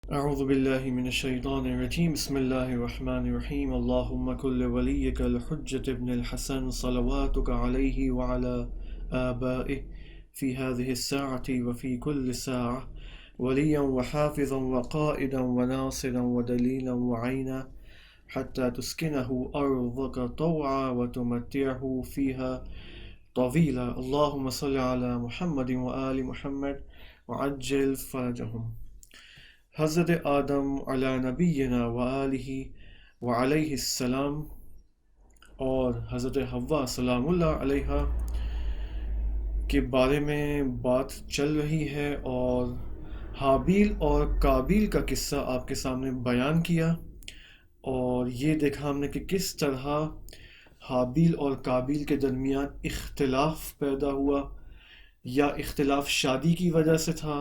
أعوذ بالله من الشيطان الرجيم بسم الله الرحمن الرحيم اللهم كل وليك الحجة ابن الحسن صلواتك عليه وعلى آبائه في هذه الساعة وفي كل ساعة وليا وحافظا وقائدا وناصرا ودليلا وعينا حتى تسكنه أرضك طوعا وتمتعه فيها طويلا اللهم صل على محمد وآل محمد وعجل فرجهم. حضرت آدم علی نبینا و آلہ و علیہ السلام اور حضرت حوا سلام اللہ علیہا کے بارے میں بات چل رہی ہے، اور حابیل اور قابیل کا قصہ آپ کے سامنے بیان کیا، اور یہ دیکھا ہم نے کہ کس طرح حابیل اور قابیل کے درمیان اختلاف پیدا ہوا، یا اختلاف شادی کی وجہ سے تھا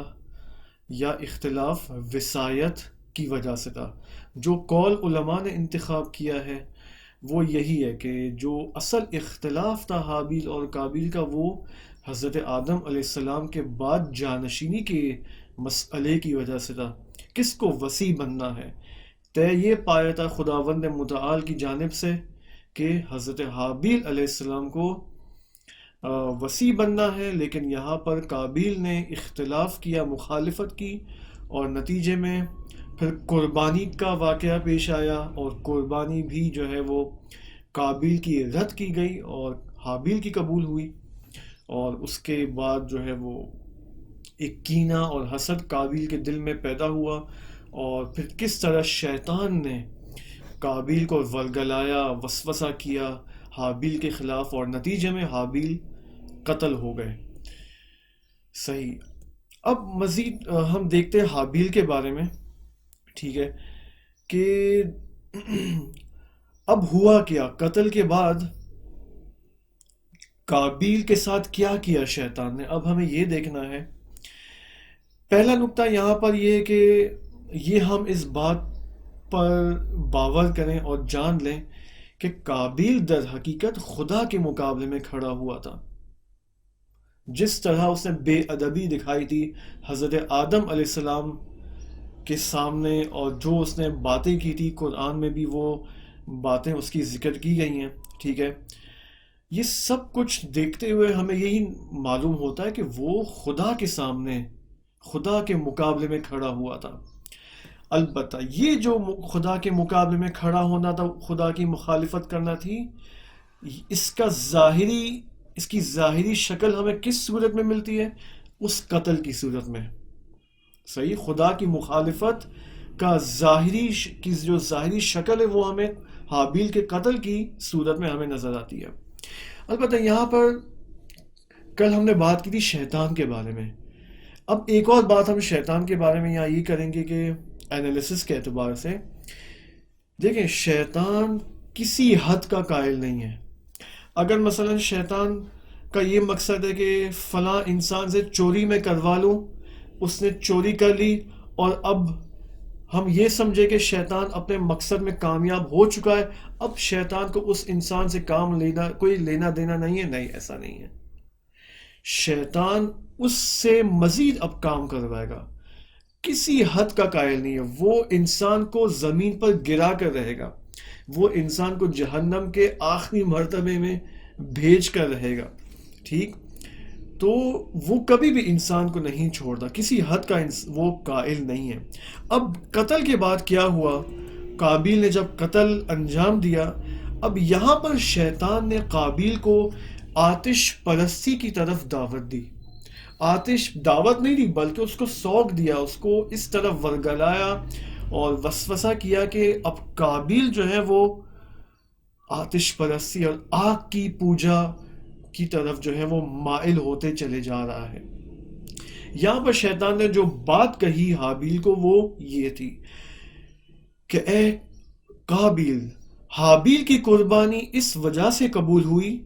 یا اختلاف وصایت کی وجہ سے تھا۔ جو قول علماء نے انتخاب کیا ہے وہ یہی ہے کہ جو اصل اختلاف تھا حابیل اور قابیل کا، وہ حضرت آدم علیہ السلام کے بعد جانشینی کے مسئلے کی وجہ سے تھا، کس کو وصی بننا ہے۔ طے یہ پایا تھا خداوند متعال کی جانب سے کہ حضرت حابیل علیہ السلام کو وسیع بننا ہے، لیکن یہاں پر قابیل نے اختلاف کیا، مخالفت کی، اور نتیجے میں پھر قربانی کا واقعہ پیش آیا، اور قربانی بھی جو ہے وہ قابیل کی رد کی گئی اور حابیل کی قبول ہوئی، اور اس کے بعد جو ہے وہ ایک کینہ اور حسد قابیل کے دل میں پیدا ہوا، اور پھر کس طرح شیطان نے قابیل کو ورگلایا، وسوسہ کیا حابیل کے خلاف، اور نتیجے میں حابیل قتل ہو گئے۔ صحیح۔ اب مزید ہم دیکھتے ہیں حابیل کے بارے میں، ٹھیک ہے، کہ اب ہوا کیا قتل کے بعد، قابیل کے ساتھ کیا کیا شیطان نے، اب ہمیں یہ دیکھنا ہے۔ پہلا نقطہ یہاں پر یہ ہے کہ یہ ہم اس بات پر باور کریں اور جان لیں کہ قابیل در حقیقت خدا کے مقابلے میں کھڑا ہوا تھا۔ جس طرح اس نے بے ادبی دکھائی تھی حضرت آدم علیہ السلام کے سامنے، اور جو اس نے باتیں کی تھی، قرآن میں بھی وہ باتیں اس کی ذکر کی گئی ہیں، ٹھیک ہے۔ یہ سب کچھ دیکھتے ہوئے ہمیں یہی معلوم ہوتا ہے کہ وہ خدا کے سامنے، خدا کے مقابلے میں کھڑا ہوا تھا۔ البتہ یہ جو خدا کے مقابلے میں کھڑا ہونا تھا، خدا کی مخالفت کرنا تھی، اس کی ظاہری شکل ہمیں کس صورت میں ملتی ہے؟ اس قتل کی صورت میں۔ صحیح، خدا کی مخالفت کا جو ظاہری شکل ہے وہ ہمیں حابیل کے قتل کی صورت میں ہمیں نظر آتی ہے۔ البتہ یہاں پر کل ہم نے بات کی تھی شیطان کے بارے میں، اب ایک اور بات ہم شیطان کے بارے میں یہاں یہ کریں گے کہ انالیسس کے اعتبار سے دیکھیں، شیطان کسی حد کا قائل نہیں ہے۔ اگر مثلا شیطان کا یہ مقصد ہے کہ فلاں انسان سے چوری میں کروا لوں، اس نے چوری کر لی، اور اب ہم یہ سمجھے کہ شیطان اپنے مقصد میں کامیاب ہو چکا ہے، اب شیطان کو اس انسان سے کام لینا، کوئی لینا دینا نہیں ہے، نہیں، ایسا نہیں ہے۔ شیطان اس سے مزید اب کام کروائے گا، کسی حد کا قائل نہیں ہے۔ وہ انسان کو زمین پر گرا کر رہے گا، وہ انسان کو جہنم کے آخری مرتبے میں بھیج کر رہے گا، ٹھیک۔ تو وہ کبھی بھی انسان کو نہیں چھوڑتا، کسی حد کا وہ قائل نہیں ہے۔ اب قتل کے بعد کیا ہوا؟ قابیل نے جب قتل انجام دیا، اب یہاں پر شیطان نے قابیل کو آتش پرستی کی طرف دعوت دی۔ آتش دعوت نہیں دی بلکہ اس کو سوگ دیا، اس کو اس طرف ورگلایا اور وسوسہ کیا کہ اب قابیل جو ہے وہ آتش پرستی اور آگ کی پوجا کی طرف جو ہے وہ مائل ہوتے چلے جا رہا ہے۔ یہاں پر شیطان نے جو بات کہی حابیل کو وہ یہ تھی کہ اے قابیل، حابیل کی قربانی اس وجہ سے قبول ہوئی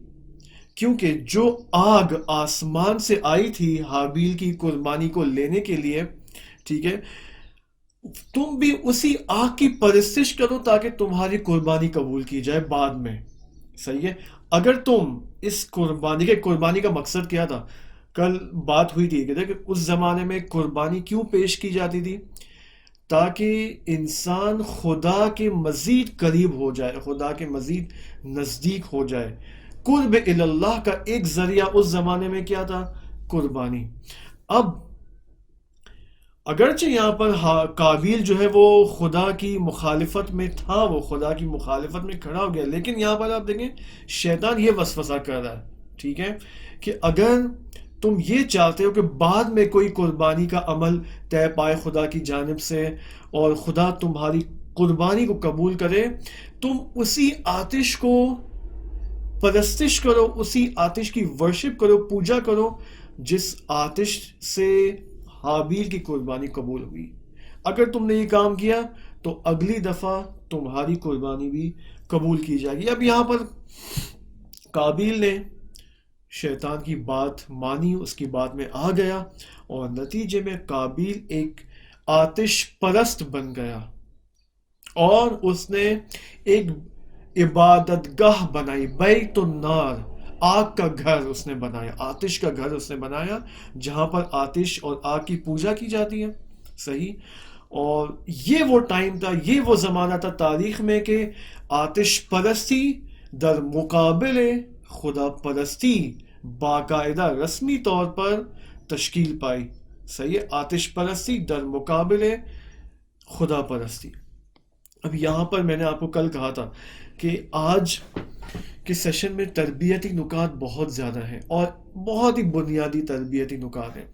کیونکہ جو آگ آسمان سے آئی تھی حابیل کی قربانی کو لینے کے لیے، ٹھیک ہے، تم بھی اسی آگ کی پرستش کرو تاکہ تمہاری قربانی قبول کی جائے بعد میں۔ صحیح ہے، اگر تم اس قربانی کا مقصد کیا تھا؟ کل بات ہوئی تھی کہ اس زمانے میں قربانی کیوں پیش کی جاتی تھی؟ تاکہ انسان خدا کے مزید قریب ہو جائے، خدا کے مزید نزدیک ہو جائے۔ قرب اللہ کا ایک ذریعہ اس زمانے میں کیا تھا؟ قربانی۔ اب اگرچہ یہاں پر قابیل جو ہے وہ خدا کی مخالفت میں تھا، وہ خدا کی مخالفت میں کھڑا ہو گیا، لیکن یہاں پر آپ دیکھیں شیطان یہ وسوسہ کر رہا ہے، ٹھیک ہے، کہ اگر تم یہ چاہتے ہو کہ بعد میں کوئی قربانی کا عمل طے پائے خدا کی جانب سے اور خدا تمہاری قربانی کو قبول کرے، تم اسی آتش کو پرستش کرو، اسی آتش کی ورشپ کرو، پوجا کرو جس آتش سے حابیل کی قربانی قبول ہوئی۔ اگر تم نے یہ کام کیا تو اگلی دفعہ تمہاری قربانی بھی قبول کی جائے گی۔ اب یہاں پر قابیل نے شیطان کی بات مانی، اس کی بات میں آ گیا، اور نتیجے میں قابیل ایک آتش پرست بن گیا، اور اس نے ایک عبادت گاہ بنائی، بیت النار، آگ کا گھر اس نے بنایا، آتش کا گھر اس نے بنایا جہاں پر آتش اور آگ کی پوجا کی جاتی ہے، صحیح۔ اور یہ وہ ٹائم تھا، یہ وہ زمانہ تھا تاریخ میں کہ آتش پرستی در مقابل خدا پرستی باقاعدہ رسمی طور پر تشکیل پائی، صحیح ہے، آتش پرستی در مقابل خدا پرستی۔ اب یہاں پر میں نے آپ کو کل کہا تھا کہ آج کے سیشن میں تربیتی نکات بہت زیادہ ہیں، اور بہت ہی بنیادی تربیتی نکات ہیں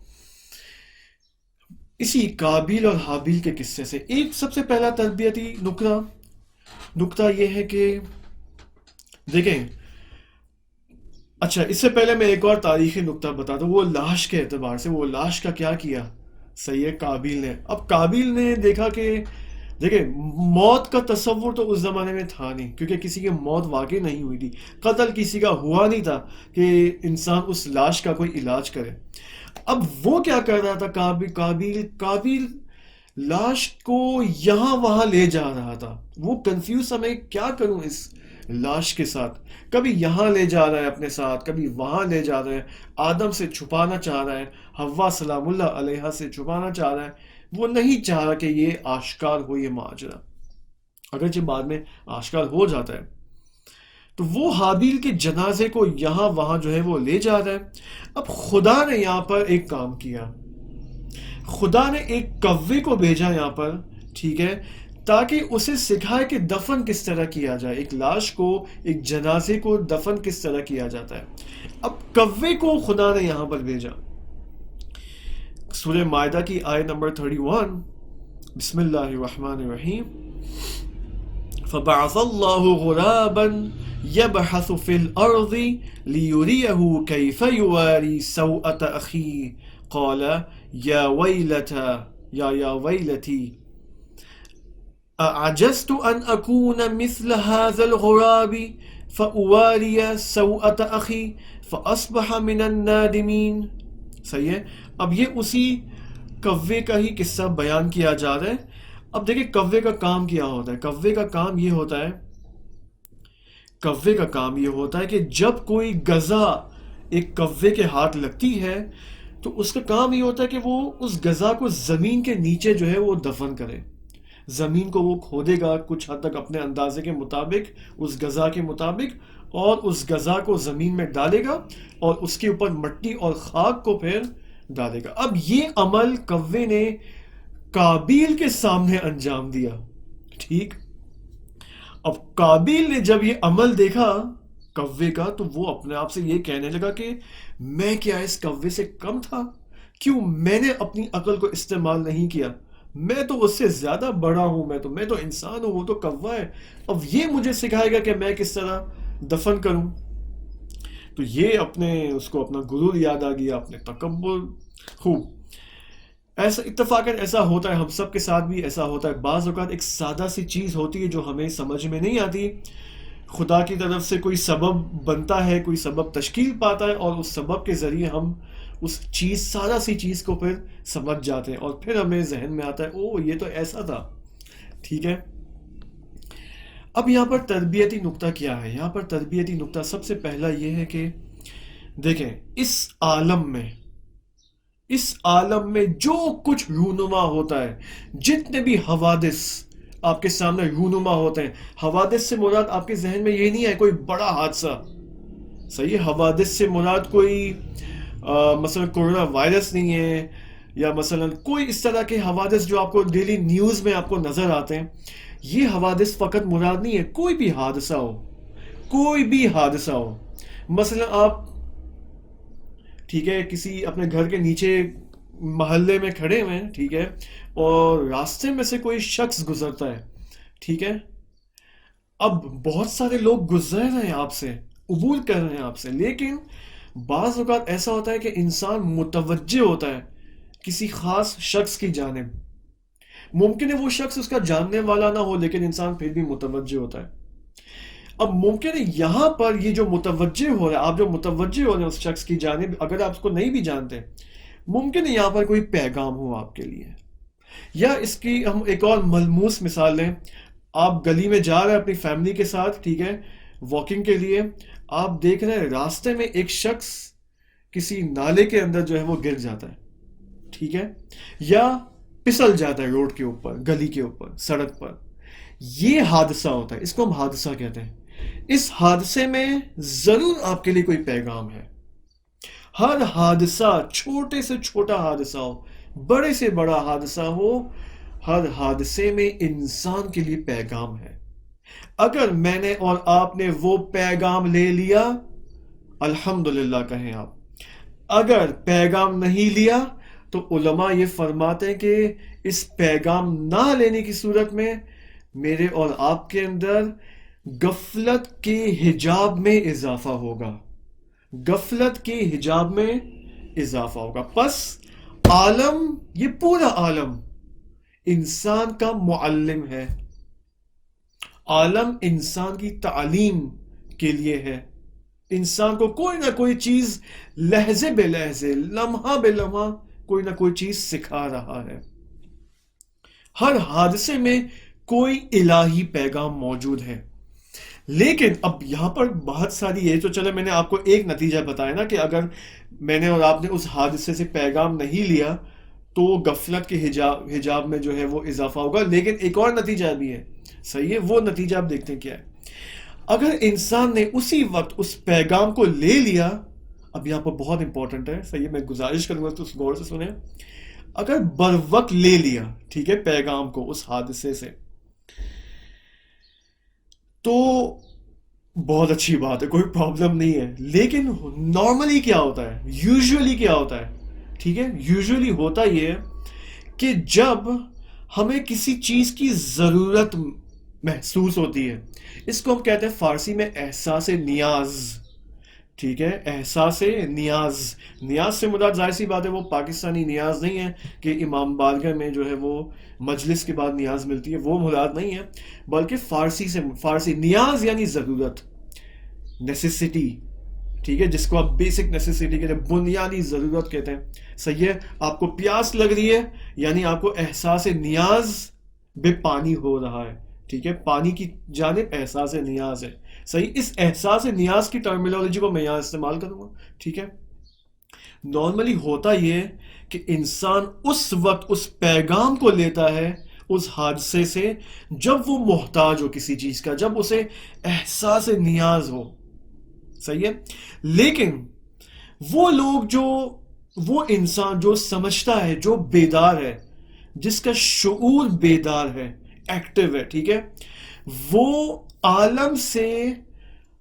اسی قابیل اور حابیل کے قصے سے۔ ایک سب سے پہلا تربیتی نکتہ یہ ہے کہ دیکھیں، اچھا اس سے پہلے میں ایک اور تاریخی نکتہ بتا دوں، وہ لاش کے اعتبار سے، وہ لاش کا کیا کیا صحیح ہے قابیل نے۔ اب قابیل نے دیکھا کہ دیکھیں موت کا تصور تو اس زمانے میں تھا نہیں، کیونکہ کسی کی موت واقع نہیں ہوئی تھی، قتل کسی کا ہوا نہیں تھا کہ انسان اس لاش کا کوئی علاج کرے۔ اب وہ کیا کر رہا تھا قابیل لاش کو یہاں وہاں لے جا رہا تھا، وہ کنفیوز تھا، میں کیا کروں اس لاش کے ساتھ، کبھی یہاں لے جا رہا ہے اپنے ساتھ، کبھی وہاں لے جا رہا ہے، آدم سے چھپانا چاہ رہا ہے، حوا سلام اللہ علیہ سے چھپانا چاہ رہا ہے، وہ نہیں چاہ رہا کہ یہ آشکار ہو یہ ماجرا، اگرچہ بعد میں آشکار ہو جاتا ہے۔ تو وہ حابیل کے جنازے کو یہاں وہاں جو ہے وہ لے جا رہا ہے۔ اب خدا نے یہاں پر ایک کام کیا، خدا نے ایک کوے کو بھیجا یہاں پر، ٹھیک ہے، تاکہ اسے سکھائے کہ دفن کس طرح کیا جائے، ایک لاش کو، ایک جنازے کو دفن کس طرح کیا جاتا ہے۔ اب کوے کو خدا نے یہاں پر بھیجا۔ سورہ مائدہ کی آیت نمبر 31، بسم اللہ الرحمن الرحیم، فَبَعَثَ اللَّهُ غُرَابًا يَبْحَثُ فِي الْأَرْضِ لِيُرِيَهُ كَيْفَ يُوَارِي سَوْءَةَ أَخِيهِ قَالَ يَا وَيْلَتِي أَعَجَزْتُ أَنْ أَكُونَ مِثْلَ هَذَا الْغُرَابِ فَأُوَارِيَ سَوْءَةَ أَخِي فَأَصْبَحَ مِنَ النَّادِمِينَ۔ صحیح ہے، اب یہ اسی کوے کا ہی قصہ بیان کیا جا رہا ہے۔ اب دیکھیں کوے کا کام کیا ہوتا ہے، کوے کا کام یہ ہوتا ہے کہ جب کوئی غذا ایک کوے کے ہاتھ لگتی ہے تو اس کا کام یہ ہوتا ہے کہ وہ اس غذا کو زمین کے نیچے جو ہے وہ دفن کرے، زمین کو وہ کھودے گا کچھ حد تک اپنے اندازے کے مطابق، اس غذا کے مطابق، اور اس غذا کو زمین میں ڈالے گا اور اس کے اوپر مٹی اور خاک کو پھر ڈالے گا۔ اب یہ عمل کوے نے قابیل کے سامنے انجام دیا، ٹھیک۔ اب قابیل نے جب یہ عمل دیکھا کوے کا تو وہ اپنے آپ سے یہ کہنے لگا کہ میں کیا اس کوے سے کم تھا؟ کیوں میں نے اپنی عقل کو استعمال نہیں کیا؟ میں تو اس سے زیادہ بڑا ہوں، میں تو انسان ہوں، وہ تو کوا ہے، اب یہ مجھے سکھائے گا کہ میں کس طرح دفن کروں۔ تو یہ اس کو اپنا غرور یاد آ گیا، اپنے تکبر۔ خوب، ایسا اتفاقاً ایسا ہوتا ہے، ہم سب کے ساتھ بھی ایسا ہوتا ہے، بعض اوقات ایک سادہ سی چیز ہوتی ہے جو ہمیں سمجھ میں نہیں آتی، خدا کی طرف سے کوئی سبب بنتا ہے، کوئی سبب تشکیل پاتا ہے، اور اس سبب کے ذریعے ہم اس سادہ سی چیز کو پھر سمجھ جاتے ہیں، اور پھر ہمیں ذہن میں آتا ہے او یہ تو ایسا تھا، ٹھیک ہے۔ اب یہاں پر تربیتی نکتہ کیا ہے؟ یہاں پر تربیتی نکتہ سب سے پہلا یہ ہے کہ دیکھیں اس عالم میں اس عالم میں جو کچھ رونما ہوتا ہے، جتنے بھی حوادث آپ کے سامنے رونما ہوتے ہیں، حوادث سے مراد آپ کے ذہن میں یہ نہیں ہے کوئی بڑا حادثہ، صحیح ہے؟ حوادث سے مراد کوئی مثلا کورونا وائرس نہیں ہے، یا مثلا کوئی اس طرح کے حوادث جو آپ کو ڈیلی نیوز میں آپ کو نظر آتے ہیں، یہ حوادث فقط مراد نہیں ہے، کوئی بھی حادثہ ہو، کوئی بھی حادثہ ہو، مثلا آپ ٹھیک ہے کسی اپنے گھر کے نیچے محلے میں کھڑے ہوئے ہیں، ٹھیک ہے، اور راستے میں سے کوئی شخص گزرتا ہے، ٹھیک ہے، اب بہت سارے لوگ گزر رہے ہیں آپ سے، عبور کر رہے ہیں آپ سے، لیکن بعض اوقات ایسا ہوتا ہے کہ انسان متوجہ ہوتا ہے کسی خاص شخص کی جانب، ممکن ہے وہ شخص اس کا جاننے والا نہ ہو، لیکن انسان پھر بھی متوجہ ہوتا ہے۔ اب ممکن ہے یہاں پر یہ جو متوجہ ہو رہا ہے، آپ جو متوجہ ہو رہے ہیں اس شخص کی جانب، اگر آپ اس کو نہیں بھی جانتے، ممکن ہے یہاں پر کوئی پیغام ہو آپ کے لیے۔ یا اس کی ہم ایک اور ملموس مثال لیں، آپ گلی میں جا رہے ہیں اپنی فیملی کے ساتھ، ٹھیک ہے، واکنگ کے لیے، آپ دیکھ رہے ہیں راستے میں ایک شخص کسی نالے کے اندر جو ہے وہ گر جاتا ہے، ٹھیک ہے، یا پسل جاتا ہے روڈ کے اوپر، گلی کے اوپر، سڑک پر، یہ حادثہ ہوتا ہے، اس کو ہم حادثہ کہتے ہیں۔ اس حادثے میں ضرور آپ کے لیے کوئی پیغام ہے۔ ہر حادثہ، چھوٹے سے چھوٹا حادثہ ہو، بڑے سے بڑا حادثہ ہو، ہر حادثے میں انسان کے لیے پیغام ہے۔ اگر میں نے اور آپ نے وہ پیغام لے لیا، الحمدللہ کہیں آپ، اگر پیغام نہیں لیا تو علماء یہ فرماتے ہیں کہ اس پیغام نہ لینے کی صورت میں میرے اور آپ کے اندر غفلت کے حجاب میں اضافہ ہوگا، غفلت کے حجاب میں اضافہ ہوگا۔ پس عالم، یہ پورا عالم انسان کا معلم ہے، عالم انسان کی تعلیم کے لیے ہے، انسان کو کوئی نہ کوئی چیز لہجے بے لہجے، لمحہ بے لمحہ کوئی نہ کوئی چیز سکھا رہا ہے۔ ہر حادثے میں کوئی الہی پیغام موجود ہے۔ لیکن اب یہاں پر بہت ساری، یہ تو چلے میں نے آپ کو ایک نتیجہ بتایا نا کہ اگر میں نے اور آپ نے اس حادثے سے پیغام نہیں لیا تو غفلت کے حجاب میں جو ہے وہ اضافہ ہوگا، لیکن ایک اور نتیجہ بھی ہے، صحیح ہے؟ وہ نتیجہ آپ دیکھتے ہیں کیا ہے۔ اگر انسان نے اسی وقت اس پیغام کو لے لیا، اب یہاں پر بہت امپورٹنٹ ہے، صحیح ہے، میں گزارش کروں گا تو اس غور سے سنیں، اگر بر وقت لے لیا، ٹھیک ہے، پیغام کو اس حادثے سے، تو بہت اچھی بات ہے، کوئی پرابلم نہیں ہے۔ لیکن نارملی کیا ہوتا ہے، یوزولی کیا ہوتا ہے، ٹھیک ہے، یوزولی ہوتا یہ ہے کہ جب ہمیں کسی چیز کی ضرورت محسوس ہوتی ہے، اس کو ہم کہتے ہیں فارسی میں احساس نیاز، ٹھیک ہے، احساس نیاز۔ نیاز سے مراد ظاہر سی بات ہے وہ پاکستانی نیاز نہیں ہے کہ امام بارگاہ میں جو ہے وہ مجلس کے بعد نیاز ملتی ہے، وہ مراد نہیں ہے، بلکہ فارسی نیاز یعنی ضرورت، نیسیسٹی، ٹھیک ہے، جس کو آپ بیسک نیسیسٹی کہتے ہیں، بنیادی ضرورت کہتے ہیں، صحیح ہے۔ آپ کو پیاس لگ رہی ہے یعنی آپ کو احساس نیاز بے پانی ہو رہا ہے، ٹھیک ہے، پانی کی جانب احساس نیاز ہے، صحیح۔ اس احساس نیاز کی ٹرمینالوجی کو میں یہاں استعمال کروں گا، ٹھیک ہے۔ نارملی ہوتا یہ ہے کہ انسان اس وقت اس پیغام کو لیتا ہے اس حادثے سے جب وہ محتاج ہو کسی چیز کا، جب اسے احساس نیاز ہو، صحیح ہے۔ لیکن وہ لوگ وہ انسان جو سمجھتا ہے، جو بیدار ہے، جس کا شعور بیدار ہے، ایکٹیو ہے، ٹھیک ہے، وہ عالم سے،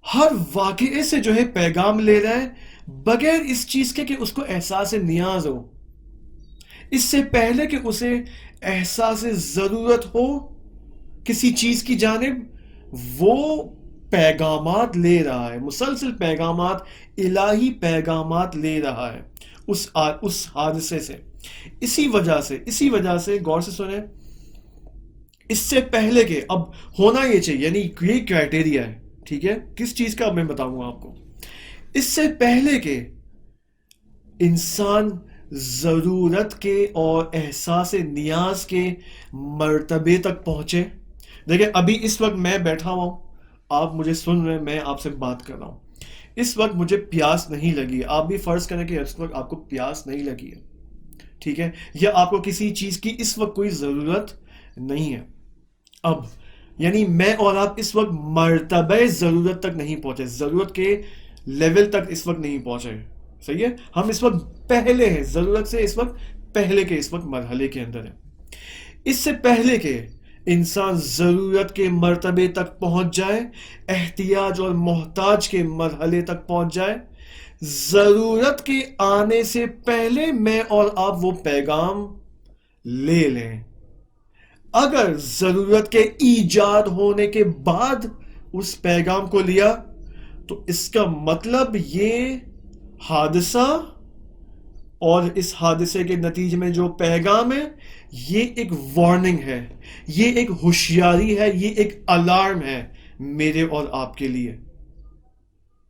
ہر واقعے سے جو ہے پیغام لے رہا ہے بغیر اس چیز کے کہ اس کو احساس نیاز ہو، اس سے پہلے کہ اسے احساس ضرورت ہو کسی چیز کی جانب، وہ پیغامات لے رہا ہے، مسلسل پیغامات، الہی پیغامات لے رہا ہے اس حادثے سے۔ اسی وجہ سے غور سے سنیں، اس سے پہلے کہ اب ہونا یہ چاہیے، یعنی یہ کرائٹیریا ہے، ٹھیک ہے، کس چیز کا میں بتاؤں گا آپ کو، اس سے پہلے کہ انسان ضرورت کے اور احساس نیاز کے مرتبے تک پہنچے۔ دیکھیں ابھی اس وقت میں بیٹھا ہوں، آپ مجھے سن رہے ہیں، میں آپ سے بات کر رہا ہوں، اس وقت مجھے پیاس نہیں لگی، آپ بھی فرض کریں کہ اس وقت آپ کو پیاس نہیں لگی ہے، ٹھیک ہے، یا آپ کو کسی چیز کی اس وقت کوئی ضرورت نہیں ہے. اب یعنی میں اور آپ اس وقت مرتبہ ضرورت تک نہیں پہنچے، ضرورت کے لیول تک اس وقت نہیں پہنچے. صحیح ہے، ہم اس وقت پہلے ہیں، ضرورت سے اس وقت پہلے کے اس وقت مرحلے کے اندر ہے. اس سے پہلے کہ انسان ضرورت کے مرتبے تک پہنچ جائے، احتیاج اور محتاج کے مرحلے تک پہنچ جائے، ضرورت کے آنے سے پہلے میں اور آپ وہ پیغام لے لیں. اگر ضرورت کے ایجاد ہونے کے بعد اس پیغام کو لیا تو اس کا مطلب یہ حادثہ اور اس حادثے کے نتیجے میں جو پیغام ہے یہ ایک وارننگ ہے، یہ ایک ہوشیاری ہے، یہ ایک الارم ہے میرے اور آپ کے لیے.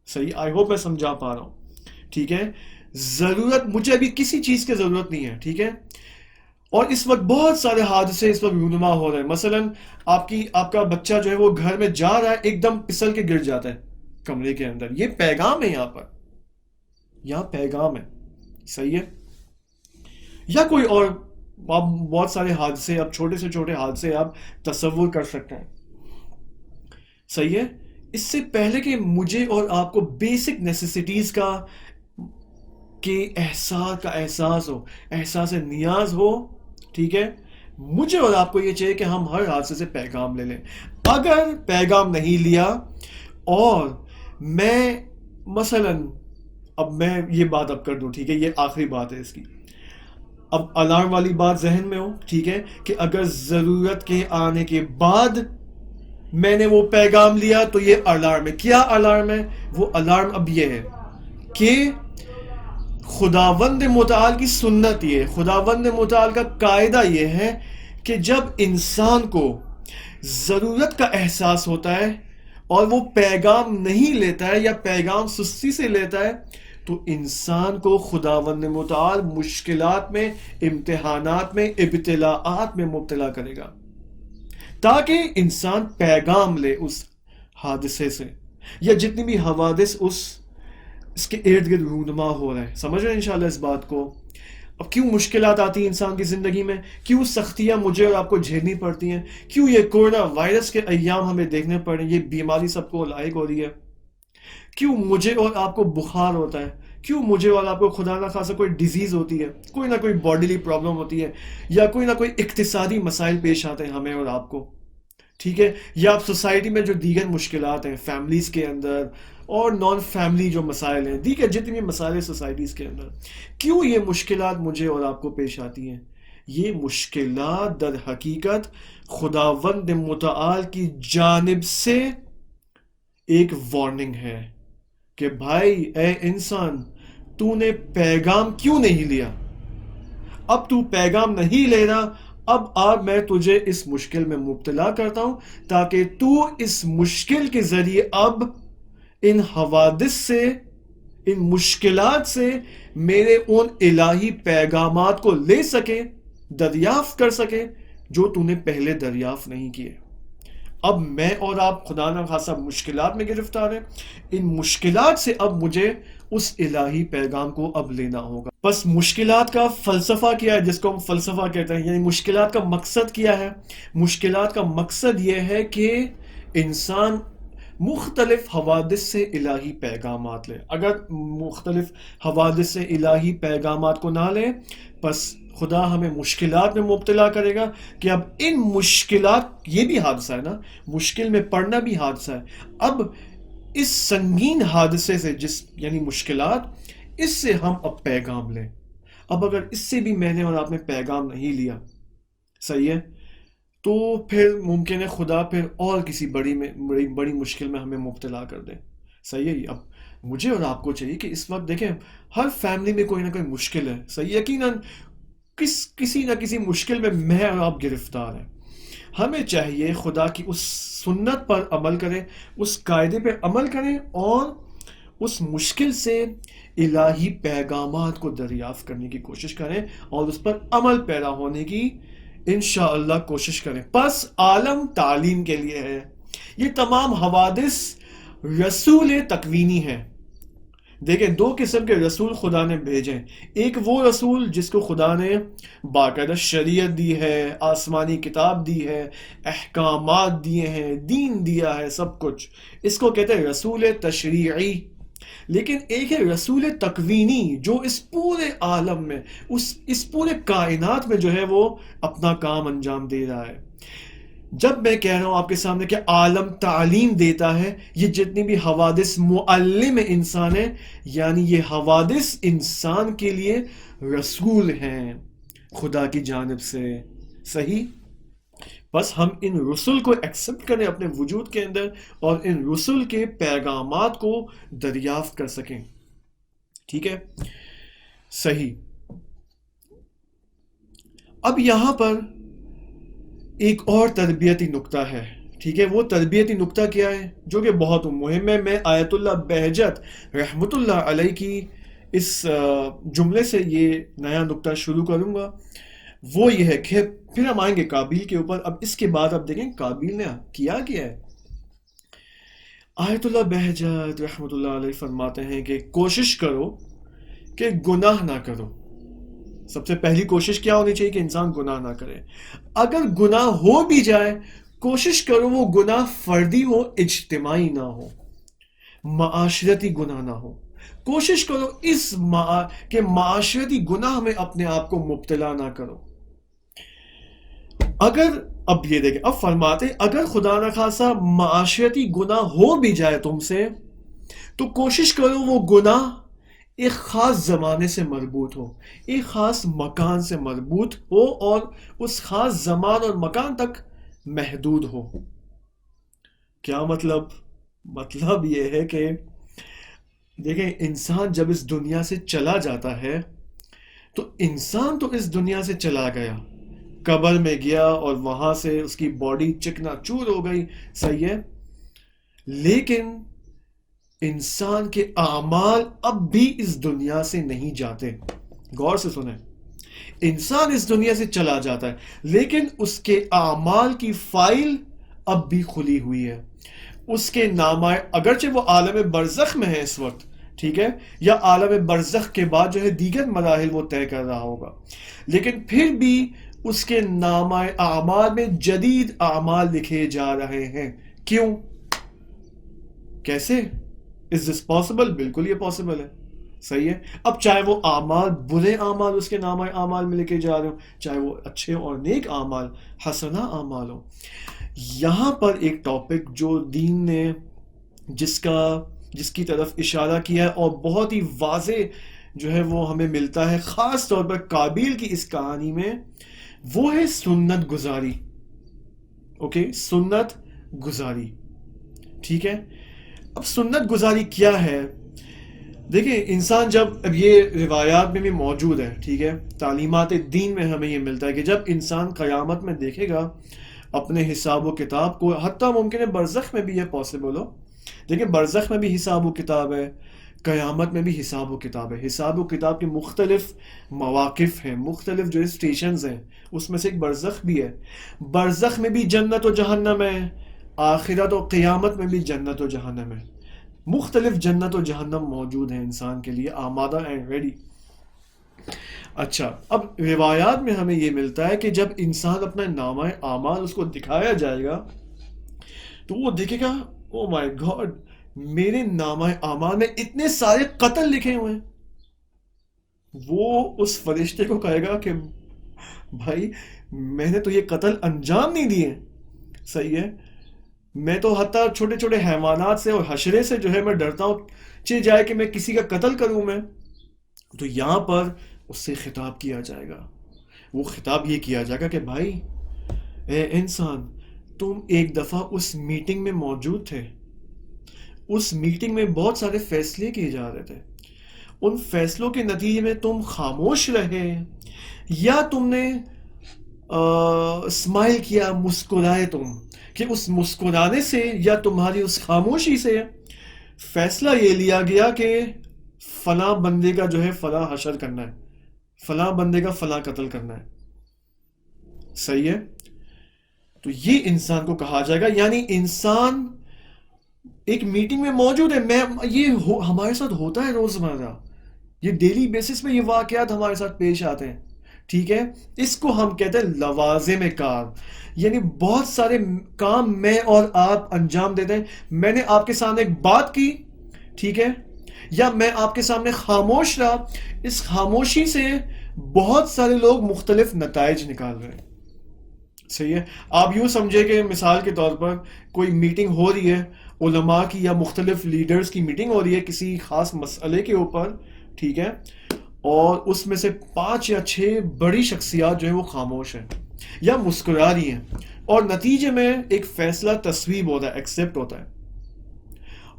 صحیح، آئی ہوپ میں سمجھا پا رہا ہوں. ٹھیک ہے، ضرورت، مجھے ابھی کسی چیز کی ضرورت نہیں ہے، ٹھیک ہے، اور اس وقت بہت سارے حادثے اس وقت رونما ہو رہے ہیں. مثلا آپ کا بچہ جو ہے وہ گھر میں جا رہا ہے، ایک دم پھسل کے گر جاتا ہے کمرے کے اندر. یہ پیغام ہے، یہاں پیغام ہے. صحیح ہے، یا کوئی اور آپ بہت سارے حادثے، آپ چھوٹے سے چھوٹے حادثے آپ تصور کر سکتے ہیں. صحیح ہے، اس سے پہلے کہ مجھے اور آپ کو بیسک نیسیسٹیز کا احساس ہو، احساس نیاز ہو، ٹھیک ہے، مجھے اور آپ کو یہ چاہیے کہ ہم ہر حادثے سے پیغام لے لیں. اگر پیغام نہیں لیا اور میں مثلا، اب میں یہ بات اب کر دوں، ٹھیک ہے، یہ آخری بات ہے اس کی، اب الارم والی بات ذہن میں ہو، ٹھیک ہے، کہ اگر ضرورت کے آنے کے بعد میں نے وہ پیغام لیا تو یہ الارم ہے. کیا الارم ہے؟ وہ الارم اب یہ ہے کہ خداوند متعال کی سنت یہ ہے، خداوند متعال کا قاعدہ یہ ہے کہ جب انسان کو ضرورت کا احساس ہوتا ہے اور وہ پیغام نہیں لیتا ہے یا پیغام سستی سے لیتا ہے تو انسان کو خداوند متعال مشکلات میں، امتحانات میں، ابتلاءات میں مبتلا کرے گا تاکہ انسان پیغام لے اس حادثے سے یا جتنی بھی حوادث اس کے ارد گرد رونما ہو رہے ہیں. سمجھ رہے ہیں انشاءاللہ اس بات کو؟ اب کیوں مشکلات آتی ہیں انسان کی زندگی میں، کیوں سختیاں مجھے اور آپ کو جھیلنی پڑتی ہیں، کیوں یہ کورونا وائرس کے ایام ہمیں دیکھنے پڑ رہے ہیں، یہ بیماری سب کو لاحق ہو رہی ہے، کیوں مجھے اور آپ کو بخار ہوتا ہے، کیوں مجھے اور آپ کو خدا نہ خاصا کوئی ڈیزیز ہوتی ہے، کوئی نہ کوئی باڈیلی پرابلم ہوتی ہے، یا کوئی نہ کوئی اقتصادی مسائل پیش آتے ہیں ہمیں اور آپ کو، ٹھیک ہے، یا آپ سوسائٹی میں جو دیگر مشکلات ہیں فیملیز کے اندر اور نان فیملی جو مسائل ہیں، دیگر جتنی بھی مسائل ہیں سوسائٹیز کے اندر، کیوں یہ مشکلات مجھے اور آپ کو پیش آتی ہیں؟ یہ مشکلات در حقیقت خداوند متعال کی جانب سے ایک وارننگ ہے کہ بھائی اے انسان، تو نے پیغام کیوں نہیں لیا؟ اب تو پیغام نہیں لے رہا، اب میں تجھے اس مشکل میں مبتلا کرتا ہوں تاکہ تو اس مشکل کے ذریعے اب ان حوادث سے، ان مشکلات سے میرے ان الہی پیغامات کو لے سکے، دریافت کر سکے جو تو نے پہلے دریافت نہیں کیے. اب میں اور آپ خدا نہ خاصا مشکلات میں گرفتار ہیں، ان مشکلات سے اب مجھے اس الہی پیغام کو اب لینا ہوگا. بس مشکلات کا فلسفہ کیا ہے، جس کو ہم فلسفہ کہتے ہیں، یعنی مشکلات کا مقصد کیا ہے؟ مشکلات کا مقصد یہ ہے کہ انسان مختلف حوادث سے الہی پیغامات لے. اگر مختلف حوادث سے الہی پیغامات کو نہ لے، بس خدا ہمیں مشکلات میں مبتلا کرے گا کہ اب ان مشکلات، یہ بھی حادثہ ہے نا، مشکل میں پڑنا بھی حادثہ ہے. اب اس سنگین حادثے سے، یعنی مشکلات، اس سے ہم اب پیغام لیں. اب اگر اس سے بھی میں نے اور آپ نے پیغام نہیں لیا، صحیح ہے، تو پھر ممکن ہے خدا پھر اور کسی بڑی مشکل میں ہمیں مبتلا کر دے. صحیح ہے. اب مجھے اور آپ کو چاہیے کہ اس وقت دیکھیں، ہر فیملی میں کوئی نہ کوئی مشکل ہے، صحیح، یقیناً کسی نہ کسی مشکل میں میں اور آپ گرفتار ہیں. ہمیں چاہیے خدا کی اس سنت پر عمل کریں، اس قاعدے پہ عمل کریں اور اس مشکل سے الہی پیغامات کو دریافت کرنے کی کوشش کریں اور اس پر عمل پیرا ہونے کی انشاءاللہ کوشش کریں. پس عالم تعلیم کے لیے ہے. یہ تمام حوادث رسول تکوینی ہیں. دیکھیں دو قسم کے رسول خدا نے بھیجے ہیں. ایک وہ رسول جس کو خدا نے باقاعدہ شریعت دی ہے، آسمانی کتاب دی ہے، احکامات دیے ہیں، دین دیا ہے، سب کچھ. اس کو کہتے ہیں رسول تشریعی. لیکن ایک ہے رسول تکوینی، جو اس پورے عالم میں، اس پورے کائنات میں جو ہے وہ اپنا کام انجام دے رہا ہے. جب میں کہہ رہا ہوں آپ کے سامنے کہ عالم تعلیم دیتا ہے، یہ جتنی بھی حوادث معلم انسان ہے، یعنی یہ حوادث انسان کے لیے رسول ہیں خدا کی جانب سے. صحیح؟ بس ہم ان رسول کو ایکسپٹ کریں اپنے وجود کے اندر اور ان رسول کے پیغامات کو دریافت کر سکیں. ٹھیک ہے؟ صحیح. اب یہاں پر ایک اور تربیتی نکتہ ہے. ٹھیک ہے؟ وہ تربیتی نکتہ کیا ہے جو کہ بہت مہم ہے. میں آیت اللہ بہجت رحمت اللہ علیہ کی اس جملے سے یہ نیا نکتہ شروع کروں گا. وہ یہ ہے کہ پھر ہم آئیں گے قابیل کے اوپر. اب اس کے بعد آپ دیکھیں قابیل نے کیا ہے. آیت اللہ بہجت رحمت اللہ علیہ فرماتے ہیں کہ کوشش کرو کہ گناہ نہ کرو. سب سے پہلی کوشش کیا ہونی چاہیے کہ انسان گناہ نہ کرے. اگر گناہ ہو بھی جائے کوشش کرو وہ گناہ فردی ہو، اجتماعی نہ ہو، معاشرتی گناہ نہ ہو. کوشش کرو کہ معاشرتی گناہ میں اپنے آپ کو مبتلا نہ کرو. اگر اب یہ دیکھیں، اب فرماتے اگر خدا نخواستہ معاشرتی گناہ ہو بھی جائے تم سے تو کوشش کرو وہ گناہ ایک خاص زمانے سے مربوط ہو، ایک خاص مکان سے مربوط ہو اور اس خاص زمان اور مکان تک محدود ہو. کیا مطلب؟ مطلب یہ ہے کہ دیکھیں انسان جب اس دنیا سے چلا جاتا ہے تو انسان تو اس دنیا سے چلا گیا، قبر میں گیا اور وہاں سے اس کی باڈی چکنا چور ہو گئی. صحیح ہے؟ لیکن انسان کے اعمال اب بھی اس دنیا سے نہیں جاتے. غور سے سنیں، انسان اس دنیا سے چلا جاتا ہے لیکن اس کے اعمال کی فائل اب بھی کھلی ہوئی ہے. اس کے نامہ، اگرچہ وہ عالم برزخ میں ہے اس وقت، ٹھیک ہے، یا عالم برزخ کے بعد جو ہے دیگر مراحل وہ طے کر رہا ہوگا، لیکن پھر بھی اس کے نامہ اعمال میں جدید اعمال لکھے جا رہے ہیں. کیوں؟ کیسے؟ Is this possible؟ بالکل یہ پاسبل ہے. صحیح ہے؟ اب چاہے وہ اعمال، برے اعمال اس کے نامہ اعمال میں لکھے جا رہے ہوں، چاہے وہ اچھے اور نیک اعمال، حسنہ اعمال ہوں. یہاں پر ایک ٹاپک جو دین نے جس کی طرف اشارہ کیا ہے اور بہت ہی واضح جو ہے وہ ہمیں ملتا ہے خاص طور پر قابیل کی اس کہانی میں، وہ ہے سنت گزاری. اوکے، سنت گزاری. ٹھیک ہے؟ اب سنت گزاری کیا ہے؟ دیکھیں انسان جب، اب یہ روایات میں بھی موجود ہے، ٹھیک ہے، تعلیمات دین میں ہمیں یہ ملتا ہے کہ جب انسان قیامت میں دیکھے گا اپنے حساب و کتاب کو، حتیٰ ممکن ہے برزخ میں بھی یہ پاسبل ہو. دیکھیں برزخ میں بھی حساب و کتاب ہے، قیامت میں بھی حساب و کتاب ہے. حساب و کتاب کے مختلف مواقف ہیں، مختلف جو اسٹیشنز ہیں، اس میں سے ایک برزخ بھی ہے. برزخ میں بھی جنت و جہنم ہے، آخرت و قیامت میں بھی جنت و جہنم ہے. مختلف جنت و جہنم موجود ہیں انسان کے لیے، آمادہ اینڈ ریڈی. اچھا، اب روایات میں ہمیں یہ ملتا ہے کہ جب انسان اپنا نامہ اعمال اس کو دکھایا جائے گا تو وہ دیکھے گا، او مائی گاڈ، میرے نامہ اعمال میں اتنے سارے قتل لکھے ہوئے ہیں. وہ اس فرشتے کو کہے گا کہ بھائی میں نے تو یہ قتل انجام نہیں دیے. صحیح ہے؟ میں تو حتیٰ چھوٹے چھوٹے حیوانات سے اور حشرے سے جو ہے میں ڈرتا ہوں، چاہے جائے کہ میں کسی کا قتل کروں میں. تو یہاں پر اس سے خطاب کیا جائے گا. وہ خطاب یہ کیا جائے گا کہ بھائی اے انسان، تم ایک دفعہ اس میٹنگ میں موجود تھے، اس میٹنگ میں بہت سارے فیصلے کیے جا رہے تھے، ان فیصلوں کے نتیجے میں تم خاموش رہے یا تم نے اسمائل کیا، مسکرائے تم، کہ اس مسکرانے سے یا تمہاری اس خاموشی سے فیصلہ یہ لیا گیا کہ فلاں بندے کا جو ہے فلاں حشر کرنا ہے، فلاں بندے کا فلاں قتل کرنا ہے. صحیح ہے؟ تو یہ انسان کو کہا جائے گا، یعنی انسان ایک میٹنگ میں موجود ہے، میں ہمارے ساتھ ہوتا ہے روزمرہ، یہ ڈیلی بیسس میں یہ واقعات ہمارے ساتھ پیش آتے ہیں، ٹھیک ہے؟ اس کو ہم کہتے ہیں لوازم کار، یعنی بہت سارے کام میں اور آپ انجام دیتے ہیں. میں نے آپ کے سامنے ایک بات کی، ٹھیک ہے، یا میں آپ کے سامنے خاموش رہا، اس خاموشی سے بہت سارے لوگ مختلف نتائج نکال رہے ہیں. صحیح ہے؟ آپ یوں سمجھے کہ مثال کے طور پر کوئی میٹنگ ہو رہی ہے، علماء کی یا مختلف لیڈرز کی میٹنگ ہو رہی ہے کسی خاص مسئلے کے اوپر، ٹھیک ہے، اور اس میں سے 5 یا 6 بڑی شخصیات جو ہیں وہ خاموش ہیں یا مسکرا رہی ہیں، اور نتیجے میں ایک فیصلہ تصویب ہوتا ہے، ایکسیپٹ ہوتا ہے،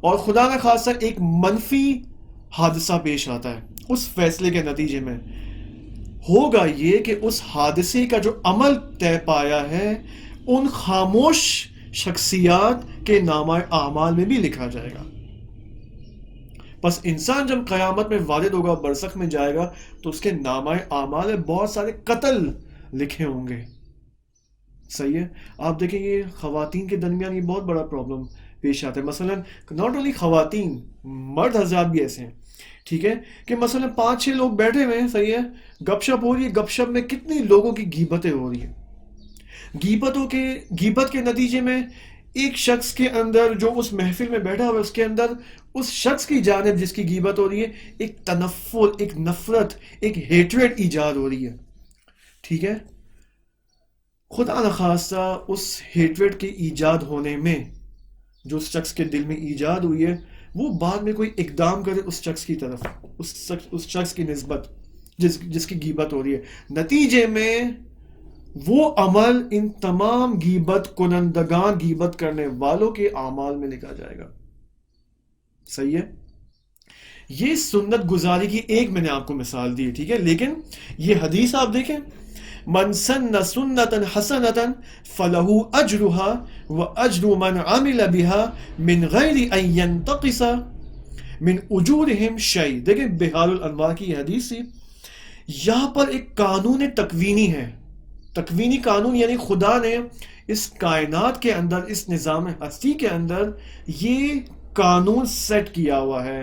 اور خدا نہ خواستہ ایک منفی حادثہ پیش آتا ہے. اس فیصلے کے نتیجے میں ہوگا یہ کہ اس حادثے کا جو عمل طے پایا ہے ان خاموش شخصیات کے نامہ اعمال میں بھی لکھا جائے گا. بس انسان جب قیامت میں وارد ہوگا، برزخ میں جائے گا، تو اس کے نامہ اعمال میں بہت سارے قتل لکھے ہوں گے. صحیح ہے؟ آپ دیکھیں یہ خواتین کے درمیان یہ بہت بڑا پرابلم پیش آتا ہے. مثلا ناٹ اونلی خواتین، مرد حضرات بھی ایسے ہیں، ٹھیک ہے، کہ مثلا 5 6 لوگ بیٹھے ہوئے ہیں، صحیح ہے، گپ شپ ہو رہی ہے، گپ شپ میں کتنی لوگوں کی غیبتیں ہو رہی ہیں. غیبت کے نتیجے میں ایک شخص کے اندر جو اس محفل میں بیٹھا ہوا ہے اس کے اندر اس شخص کی جانب جس کی غیبت ہو رہی ہے ایک تنفر، ایک نفرت، ایک ہیٹریٹ ایجاد ہو رہی ہے، ٹھیک ہے. خدا نخواستہ اس ہیٹریٹ کے ایجاد ہونے میں جو اس شخص کے دل میں ایجاد ہوئی ہے وہ بعد میں کوئی اقدام کرے اس شخص کی طرف، اس شخص کی نسبت جس کی غیبت ہو رہی ہے، نتیجے میں وہ عمل ان تمام غیبت کنندگان، غیبت کرنے والوں کے اعمال میں لکھا جائے گا. صحیح ہے؟ یہ سنت گزاری کی ایک میں نے آپ کو مثال دی ہے، ٹھیک ہے، لیکن یہ حدیث آپ دیکھیں، من سن سنتا حسنتا فلہ اجرها واجر من عمل بها من غیر ان ينتقص من اجورهم شیء. دیکھیں بحار الانوار کی یہ حدیث تھی. یہاں پر ایک قانون تکوینی ہے، تکوینی قانون، یعنی خدا نے اس کائنات کے اندر، اس نظام ہستی کے اندر یہ قانون سیٹ کیا ہوا ہے.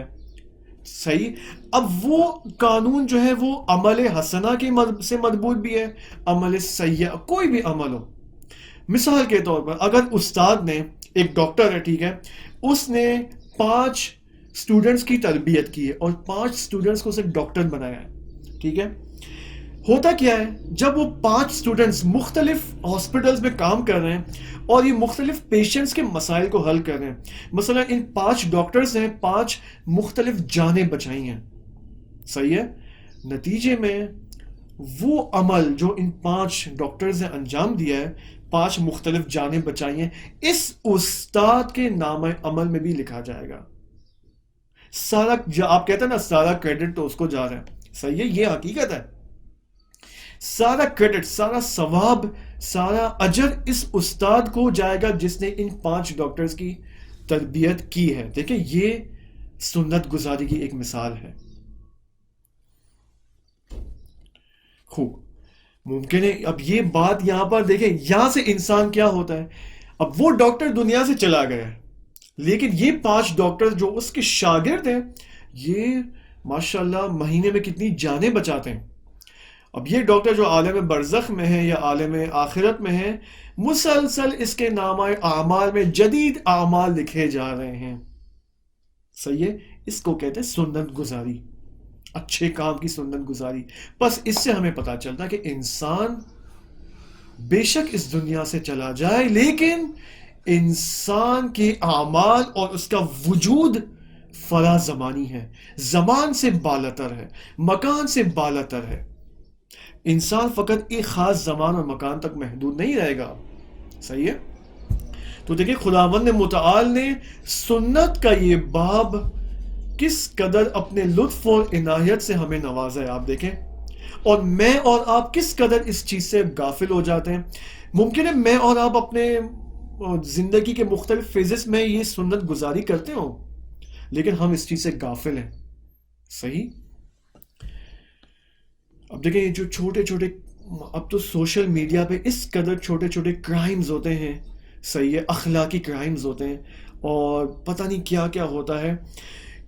صحیح. اب وہ قانون جو ہے وہ عمل حسنہ کے سے مربوط بھی ہے، عمل سیئہ، کوئی بھی عمل ہو. مثال کے طور پر اگر استاد نے، ایک ڈاکٹر ہے، ٹھیک ہے، اس نے 5 اسٹوڈنٹس کی تربیت کی ہے اور 5 اسٹوڈنٹس کو اسے ڈاکٹر بنایا ہے، ٹھیک ہے. ہوتا کیا ہے جب وہ 5 اسٹوڈنٹس مختلف ہاسپٹلز میں کام کر رہے ہیں اور یہ مختلف پیشنٹس کے مسائل کو حل کر رہے ہیں، مثلا ان 5 ڈاکٹرز نے 5 مختلف جانیں بچائی ہیں، صحیح ہے، نتیجے میں وہ عمل جو ان 5 ڈاکٹرز نے انجام دیا ہے، 5 مختلف جانیں بچائی ہیں، اس استاد کے نام عمل میں بھی لکھا جائے گا. سارا آپ کہتے ہیں نا سارا کریڈٹ تو اس کو جا رہا ہے. صحیح ہے، یہ حقیقت ہے. سارا کریڈٹ، سارا ثواب، سارا اجر اس استاد کو جائے گا جس نے ان 5 ڈاکٹرز کی تربیت کی ہے. دیکھیں یہ سنت گزاری کی ایک مثال ہے. خوب ممکن ہے اب یہ بات یہاں پر دیکھیں، یہاں سے انسان کیا ہوتا ہے، اب وہ ڈاکٹر دنیا سے چلا گیا ہے لیکن یہ 5 ڈاکٹر جو اس کے شاگرد ہیں یہ ماشاءاللہ مہینے میں کتنی جانیں بچاتے ہیں. اب یہ ڈاکٹر جو عالم برزخ میں ہے یا عالم آخرت میں ہے، مسلسل اس کے نامہ اعمال میں جدید اعمال لکھے جا رہے ہیں. صحیح ہے، اس کو کہتے ہیں سنت گزاری، اچھے کام کی سنت گزاری. بس اس سے ہمیں پتا چلتا ہے کہ انسان بے شک اس دنیا سے چلا جائے لیکن انسان کے اعمال اور اس کا وجود فلا زمانی ہے، زمان سے بالاتر ہے، مکان سے بالاتر ہے. انسان فقط ایک خاص زمان اور مکان تک محدود نہیں رہے گا. صحیح ہے. تو دیکھیں خداوند متعال نے سنت کا یہ باب کس قدر اپنے لطف اور عنایت سے ہمیں نوازا ہے. آپ دیکھیں، اور میں اور آپ کس قدر اس چیز سے غافل ہو جاتے ہیں. ممکن ہے میں اور آپ اپنے زندگی کے مختلف فیزز میں یہ سنت گزاری کرتے ہوں لیکن ہم اس چیز سے غافل ہیں. صحیح. اب دیکھیں جو چھوٹے چھوٹے، اب تو سوشل میڈیا پہ اس قدر چھوٹے چھوٹے کرائمز ہوتے ہیں، صحیح ہے، اخلاقی کرائمز ہوتے ہیں اور پتہ نہیں کیا کیا ہوتا ہے.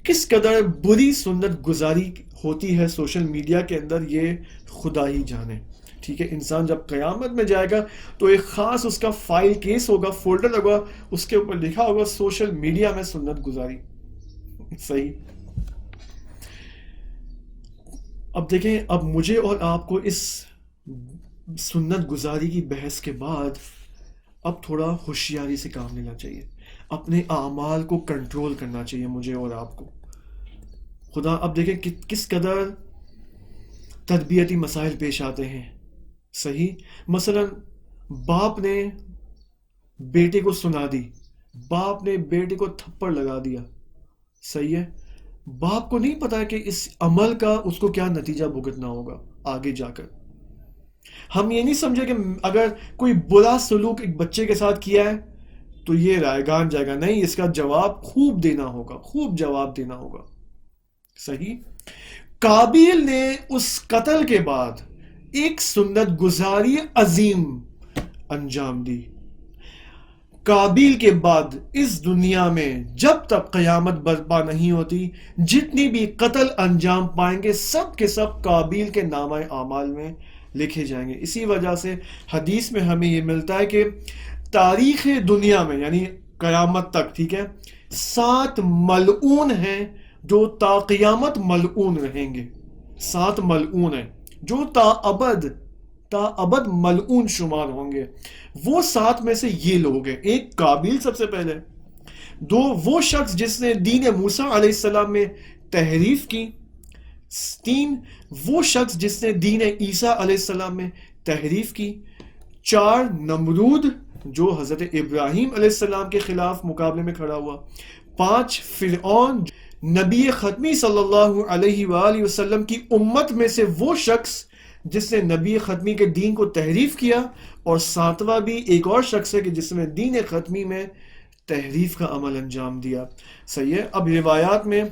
کس قدر بری سنت گزاری ہوتی ہے سوشل میڈیا کے اندر، یہ خدا ہی جانے. ٹھیک ہے، انسان جب قیامت میں جائے گا تو ایک خاص اس کا فائل کیس ہوگا، فولڈر ہوگا، اس کے اوپر لکھا ہوگا سوشل میڈیا میں سنت گزاری. صحیح. اب دیکھیں، اب مجھے اور آپ کو اس سنت گزاری کی بحث کے بعد اب تھوڑا ہوشیاری سے کام لینا چاہیے، اپنے اعمال کو کنٹرول کرنا چاہیے مجھے اور آپ کو. خدا، اب دیکھیں کس قدر تربیتی مسائل پیش آتے ہیں. صحیح. مثلا باپ نے بیٹے کو سنا دی، باپ نے بیٹے کو تھپڑ لگا دیا. صحیح ہے. باپ کو نہیں پتا کہ اس عمل کا اس کو کیا نتیجہ بھگتنا ہوگا آگے جا کر. ہم یہ نہیں سمجھے کہ اگر کوئی برا سلوک ایک بچے کے ساتھ کیا ہے تو یہ رائے گان جائے گا. نہیں، اس کا جواب خوب دینا ہوگا، خوب جواب دینا ہوگا. صحیح. قابیل نے اس قتل کے بعد ایک سنت گزاری عظیم انجام دی. قابیل کے بعد اس دنیا میں جب تک قیامت برپا نہیں ہوتی، جتنی بھی قتل انجام پائیں گے سب کے سب قابیل کے نامہ اعمال میں لکھے جائیں گے. اسی وجہ سے حدیث میں ہمیں یہ ملتا ہے کہ تاریخ دنیا میں یعنی قیامت تک، ٹھیک ہے، 7 ملعون ہیں جو تا قیامت ملعون رہیں گے. 7 ملعون ہیں جو تا ابد ملعون شمار ہوں گے. وہ 7 میں سے یہ لوگ ہیں: ایک قابیل سب سے پہلے، 2 وہ شخص جس نے دین موسیٰ علیہ السلام میں تحریف کی، 3 وہ شخص جس نے دین عیسیٰ علیہ السلام میں تحریف کی، 4 نمرود جو حضرت ابراہیم علیہ السلام کے خلاف مقابلے میں کھڑا ہوا، 5 فرعون نبی ختمی صلی اللہ علیہ وآلہ وسلم کی امت میں سے وہ شخص جس نے نبی ختمی کے دین کو تحریف کیا، اور 7واں بھی ایک اور شخص ہے کہ جس نے دین ختمی میں تحریف کا عمل انجام دیا. صحیح ہے. اب روایات میں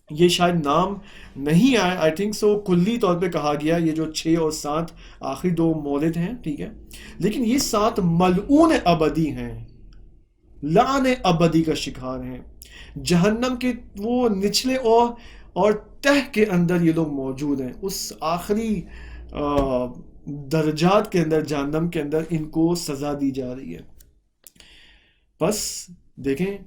یہ شاید نام نہیں آئے، آئی تھنک سو کلی طور پہ کہا گیا یہ جو 6 اور 7 آخری 2 مورد ہیں، ٹھیک ہے، لیکن یہ 7 ملعون ابدی ہیں، لعن ابدی کا شکار ہیں. جہنم کے وہ نچلے اور تہ کے اندر یہ لوگ موجود ہیں، اس آخری درجات کے اندر، جہنم کے اندر ان کو سزا دی جا رہی ہے. بس دیکھیں،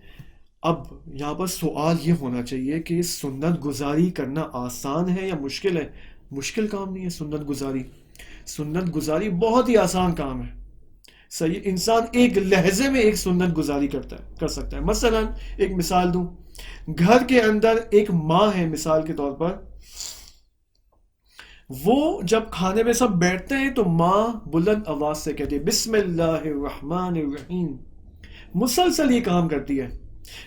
اب یہاں پر سوال یہ ہونا چاہیے کہ سنت گزاری کرنا آسان ہے یا مشکل ہے؟ مشکل کام نہیں ہے سنت گزاری. سنت گزاری بہت ہی آسان کام ہے. صحیح. انسان ایک لہجے میں ایک سنت گزاری کر سکتا ہے. مثلا ایک مثال دوں، گھر کے اندر ایک ماں ہے مثال کے طور پر، وہ جب کھانے میں سب بیٹھتے ہیں تو ماں بلند آواز سے کہتی ہے بسم اللہ الرحمن الرحیم، مسلسل یہ کام کرتی ہے.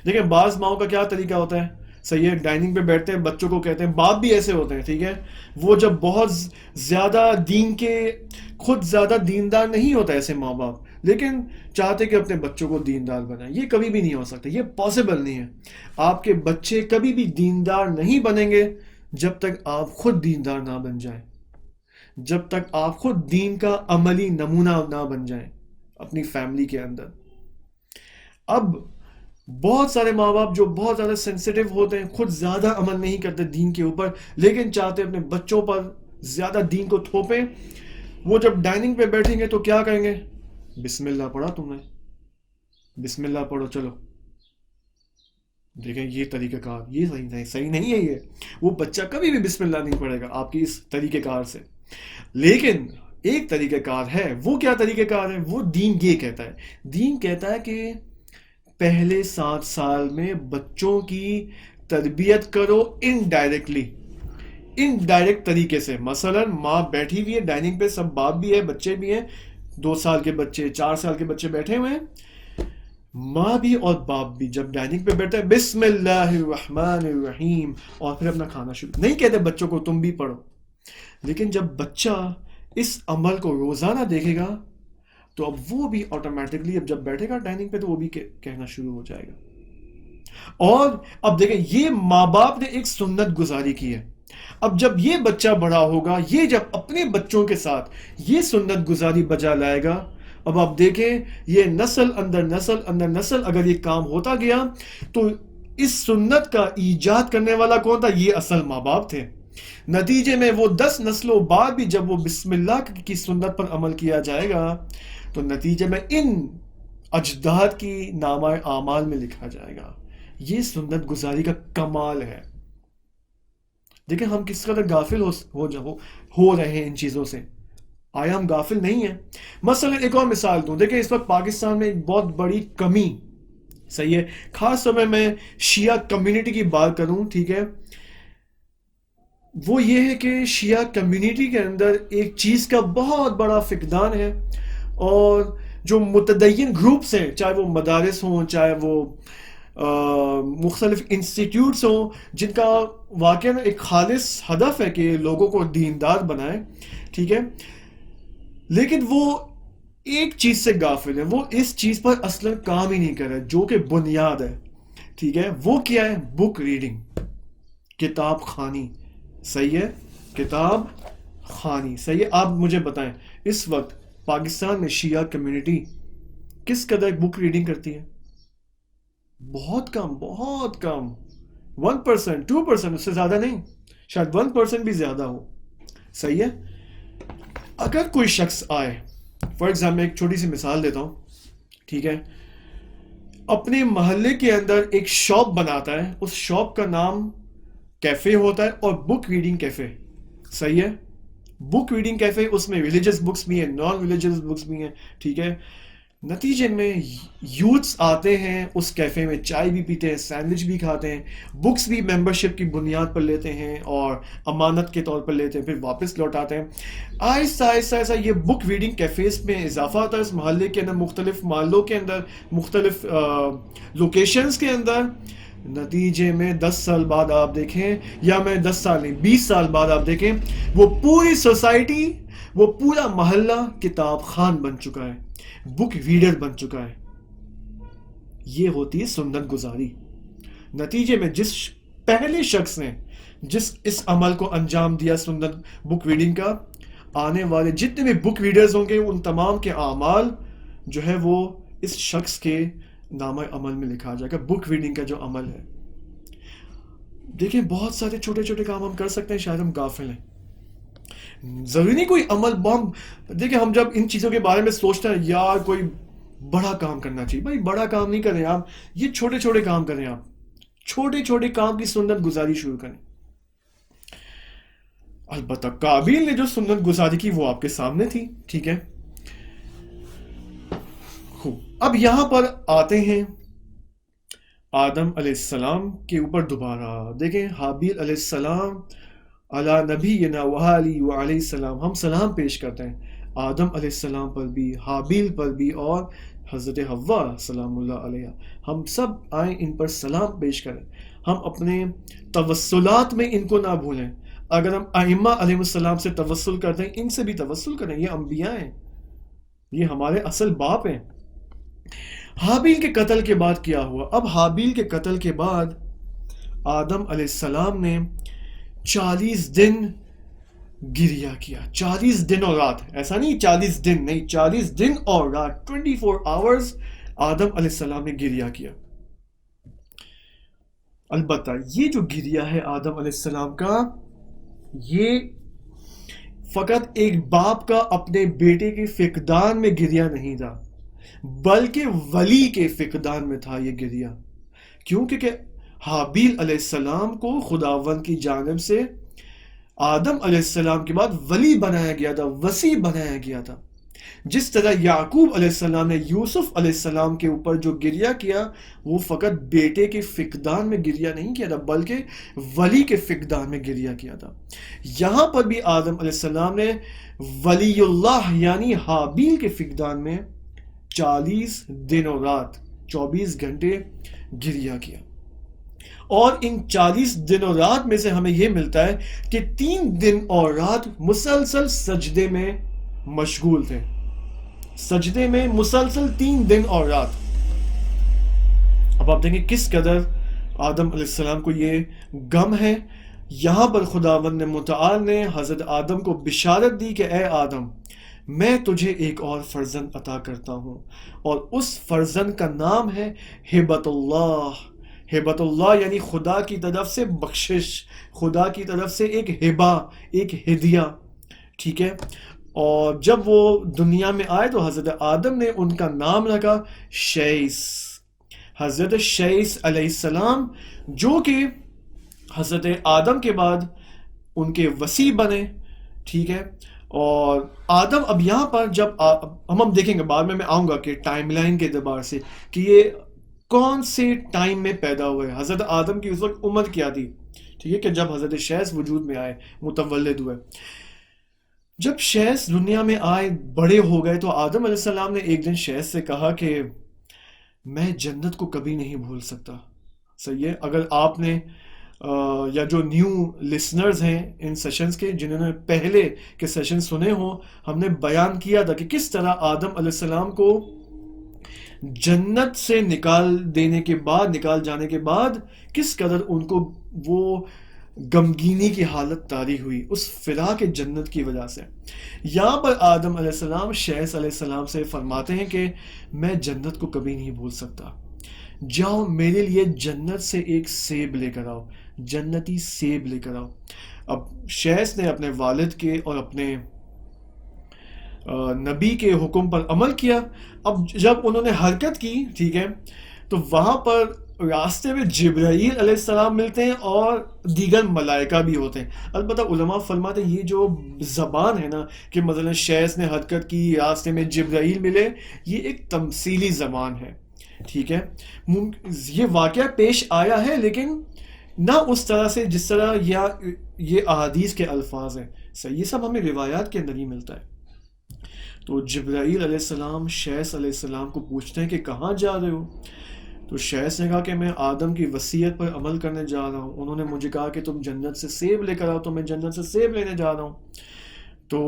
دیکھیں بعض ماؤں کا کیا طریقہ ہوتا ہے، صحیح ہے، ڈائننگ پہ بیٹھتے ہیں بچوں کو کہتے ہیں، باپ بھی ایسے ہوتے ہیں، ٹھیک ہے، وہ جب بہت زیادہ دین کے خود زیادہ دیندار نہیں ہوتا ایسے ماں باپ، لیکن چاہتے کہ اپنے بچوں کو دیندار بنائیں. یہ کبھی بھی نہیں ہو سکتا، یہ پاسبل نہیں ہے. آپ کے بچے کبھی بھی دیندار نہیں بنیں گے جب تک آپ خود دیندار نہ بن جائیں، جب تک آپ خود دین کا عملی نمونہ نہ بن جائیں اپنی فیملی کے اندر. اب بہت سارے ماں باپ جو بہت زیادہ سینسیٹیو ہوتے ہیں، خود زیادہ عمل نہیں کرتے دین کے اوپر، لیکن چاہتے اپنے بچوں پر زیادہ دین کو تھوپیں. وہ جب ڈائننگ پہ بیٹھیں گے تو کیا کہیں گے، بسم اللہ پڑھا تم نے، بسم اللہ پڑھو چلو. دیکھیں یہ طریقہ کار یہ صحیح نہیں ہے. وہ بچہ کبھی بھی بسم اللہ نہیں پڑھے گا آپ کی اس طریقہ کار سے. لیکن ایک طریقہ کار ہے. وہ کیا طریقہ کار ہے؟ وہ دین یہ کہتا ہے، دین کہتا ہے کہ پہلے 7 سال میں بچوں کی تربیت کرو انڈائریکٹ طریقے سے. مثلا ماں بیٹھی ہوئی ہے ڈائننگ پہ، سب باپ بھی ہے، بچے بھی ہیں، 2 سال کے بچے، 4 سال کے بچے بیٹھے ہوئے ہیں، ماں بھی اور باپ بھی جب ڈائننگ پہ بیٹھے بسم اللہ الرحمن الرحیم اور پھر اپنا کھانا شروع. نہیں کہتے بچوں کو تم بھی پڑھو، لیکن جب بچہ اس عمل کو روزانہ دیکھے گا تو اب وہ بھی آٹومیٹکلی اب جب بیٹھے گا ڈائننگ پہ تو وہ بھی کہنا شروع ہو جائے گا. اور اب دیکھیں یہ ماں باپ نے ایک سنت گزاری کی ہے. اب جب یہ بچہ بڑا ہوگا، یہ جب اپنے بچوں کے ساتھ یہ سنت گزاری بجا لائے گا اب آپ دیکھیں یہ نسل اندر نسل اندر نسل اگر یہ کام ہوتا گیا تو اس سنت کا ایجاد کرنے والا کون تھا؟ یہ اصل ماں باپ تھے. نتیجے میں وہ 10 نسلوں بعد بھی جب وہ بسم اللہ کی سنت پر عمل کیا جائے گا تو نتیجے میں ان اجداد کی نامہ اعمال میں لکھا جائے گا. یہ سنت گزاری کا کمال ہے. دیکھیں ہم کس قدر غافل ہو رہے ہیں ان چیزوں سے. آیا ہم غافل نہیں ہیں؟ مثلا ایک اور مثال دوں. دیکھیں اس وقت پاکستان میں ایک بہت بڑی کمی، صحیح ہے، خاص طور میں شیعہ کمیونٹی کی بات کروں، ٹھیک ہے، وہ یہ ہے کہ شیعہ کمیونٹی کے اندر ایک چیز کا بہت بڑا فقدان ہے. اور جو متدین گروپس ہیں، چاہے وہ مدارس ہوں، چاہے وہ مختلف انسٹیٹیوٹس ہوں، جن کا واقعا ایک خالص ہدف ہے کہ لوگوں کو دیندار بنائیں، ٹھیک ہے، لیکن وہ ایک چیز سے غافل ہے. وہ اس چیز پر اصلا کام ہی نہیں کر رہے جو کہ بنیاد ہے، ٹھیک ہے. وہ کیا ہے؟ بک ریڈنگ، کتاب خوانی. صحیح ہے، کتاب خوانی. صحیح ہے. آپ مجھے بتائیں اس وقت پاکستان میں شیعہ کمیونٹی کس قدر بک ریڈنگ کرتی ہے؟ بہت کم، بہت کم. 1%، 2%، اس سے زیادہ نہیں، شاید 1% بھی زیادہ ہو. صحیح ہے. اگر کوئی شخص آئے، فار ایگزامپل ایک چھوٹی سی مثال دیتا ہوں، ٹھیک ہے، اپنے محلے کے اندر ایک شاپ بناتا ہے، اس شاپ کا نام کیفے ہوتا ہے اور بک ریڈنگ کیفے. صحیح ہے. بک ریڈنگ کیفے، اس میں ریلیجس بکس بھی ہیں، نان ریلیجس بکس بھی ہیں، ٹھیک ہے. نتیجے میں یوتھس آتے ہیں اس کیفے میں، چائے بھی پیتے ہیں، سینڈوچ بھی کھاتے ہیں، بکس بھی ممبرشپ کی بنیاد پر لیتے ہیں اور امانت کے طور پر لیتے ہیں، پھر واپس لوٹاتے ہیں. آہستہ آہستہ ایسا یہ بک ریڈنگ کیفیز میں اضافہ ہوتا ہے اس محلے کے اندر، مختلف محلوں کے اندر، مختلف لوکیشنز کے اندر. نتیجے میں 10 سال بعد آپ دیکھیں، یا میں 10 سال نہیں 20 سال بعد آپ دیکھیں، وہ پوری سوسائٹی، وہ پورا محلہ کتاب خوان بن چکا ہے، بک ریڈر بن چکا ہے. یہ ہوتی ہے سنت گزاری. نتیجے میں جس پہلے شخص نے اس عمل کو انجام دیا سنت بک ریڈنگ کا، آنے والے جتنے بھی بک ریڈرز ہوں گے ان تمام کے اعمال جو ہے وہ اس شخص کے نامہ عمل میں لکھا جائے گا، بک ریڈنگ کا جو عمل ہے. دیکھیں بہت سارے چھوٹے چھوٹے کام ہم کر سکتے ہیں، شاید ہم غافل ہیں. ضروری نہیں کوئی عمل بم. دیکھیں ہم جب ان چیزوں کے بارے میں سوچتے ہیں یار کوئی بڑا کام کرنا چاہیے، بھائی بڑا کام نہیں کریں آپ، یہ چھوٹے چھوٹے کام کریں. آپ چھوٹے چھوٹے کام کی سنت گزاری شروع کریں. البتہ قابیل نے جو سنت گزاری کی وہ آپ کے سامنے تھی، ٹھیک ہے. اب یہاں پر آتے ہیں آدم علیہ السلام کے اوپر دوبارہ. دیکھیں حابیل علیہ السلام علی نبینا وعلیہ السلام، ہم سلام پیش کرتے ہیں آدم علیہ السلام پر بھی، حابیل پر بھی، اور حضرت حوا سلام اللہ علیہ. ہم سب آئیں ان پر سلام پیش کریں. ہم اپنے توسلات میں ان کو نہ بھولیں. اگر ہم ائمہ علیہ السلام سے توسل کرتے ہیں، ان سے بھی توسل کریں. یہ انبیاء ہیں، یہ ہمارے اصل باپ ہیں. حابیل کے قتل کے بعد کیا ہوا؟ اب حابیل کے قتل کے بعد آدم علیہ السلام نے 40 دن گریہ کیا. 40 دن اور رات، ایسا نہیں 40 دن نہیں، 40 دن اور رات، 24 آورز آدم علیہ السلام نے گریہ کیا. البتہ یہ جو گریہ ہے آدم علیہ السلام کا، یہ فقط ایک باپ کا اپنے بیٹے کے فقدان میں گریہ نہیں تھا، بلکہ ولی کے فقدان میں تھا یہ گریہ. کیونکہ کہ حابیل علیہ السلام کو خداوند کی جانب سے آدم علیہ السلام کے بعد ولی بنایا گیا تھا، وصی بنایا گیا تھا. جس طرح یعقوب علیہ السلام نے یوسف علیہ السلام کے اوپر جو گریہ کیا، وہ فقط بیٹے کے فقدان میں گریہ نہیں کیا تھا، بلکہ ولی کے فقدان میں گریہ کیا تھا. یہاں پر بھی آدم علیہ السلام نے ولی اللہ یعنی حابیل کے فقدان میں 40 دن اور رات 24 گھنٹے گریہ کیا. اور ان 40 دن اور رات میں سے ہمیں یہ ملتا ہے کہ 3 دن اور رات مسلسل سجدے میں مشغول تھے. سجدے میں مسلسل 3 دن اور رات. اب آپ دیکھیں کس قدر آدم علیہ السلام کو یہ غم ہے. یہاں پر خداوند متعال نے حضرت آدم کو بشارت دی کہ اے آدم، میں تجھے ایک اور فرزند عطا کرتا ہوں، اور اس فرزند کا نام ہے ہبت اللہ۔ ہبت اللہ یعنی خدا کی طرف سے بخشش، خدا کی طرف سے ایک ہبہ، ایک ہدیہ، ٹھیک ہے۔ اور جب وہ دنیا میں آئے تو حضرت آدم نے ان کا نام رکھا شیس، حضرت شیس علیہ السلام، جو کہ حضرت آدم کے بعد ان کے وسیع بنے، ٹھیک ہے۔ اور آدم اب یہاں پر جب ہم دیکھیں گے بعد میں آؤں گا کہ ٹائم لائن کے اعتبار سے کہ یہ کون سے ٹائم میں پیدا ہوئے۔ حضرت آدم کی اس وقت عمر کیا تھی، ٹھیک ہے، کہ جب حضرت شیس وجود میں آئے، متولد ہوئے۔ جب شیس دنیا میں آئے، بڑے ہو گئے، تو آدم علیہ السلام نے ایک دن شیس سے کہا کہ میں جنت کو کبھی نہیں بھول سکتا۔ صحیح ہے، اگر آپ نے یا جو نیو لسنرز ہیں ان سیشنز کے، جنہوں نے پہلے کے سیشن سنے ہوں، ہم نے بیان کیا تھا کہ کس طرح آدم علیہ السلام کو جنت سے نکال جانے کے بعد کس قدر ان کو وہ غمگینی کی حالت طاری ہوئی اس فراق جنت کی وجہ سے۔ یہاں پر آدم علیہ السلام شیس علیہ السلام سے فرماتے ہیں کہ میں جنت کو کبھی نہیں بھول سکتا، جاؤ میرے لیے جنت سے ایک سیب لے کر آؤ، جنتی سیب لے کر آؤ۔ اب شیس نے اپنے والد کے اور اپنے نبی کے حکم پر عمل کیا۔ اب جب انہوں نے حرکت کی، ٹھیک ہے، تو وہاں پر راستے میں جبرائیل علیہ السلام ملتے ہیں اور دیگر ملائکہ بھی ہوتے ہیں۔ البتہ علماء فرماتے ہیں یہ جو زبان ہے نا کہ مثلا شیس نے حرکت کی، راستے میں جبرائیل ملے، یہ ایک تمثیلی زبان ہے، ٹھیک ہے۔ یہ واقعہ پیش آیا ہے لیکن نہ اس طرح سے جس طرح یہ احادیث کے الفاظ ہیں، صحیح، یہ سب ہمیں روایات کے اندر ہی ملتا ہے۔ تو جبرائیل علیہ السلام شیس علیہ السلام کو پوچھتے ہیں کہ کہاں جا رہے ہو؟ تو شیس نے کہا کہ میں آدم کی وصیت پر عمل کرنے جا رہا ہوں، انہوں نے مجھے کہا کہ تم جنت سے سیب لے کر آؤ، تو میں جنت سے سیب لینے جا رہا ہوں۔ تو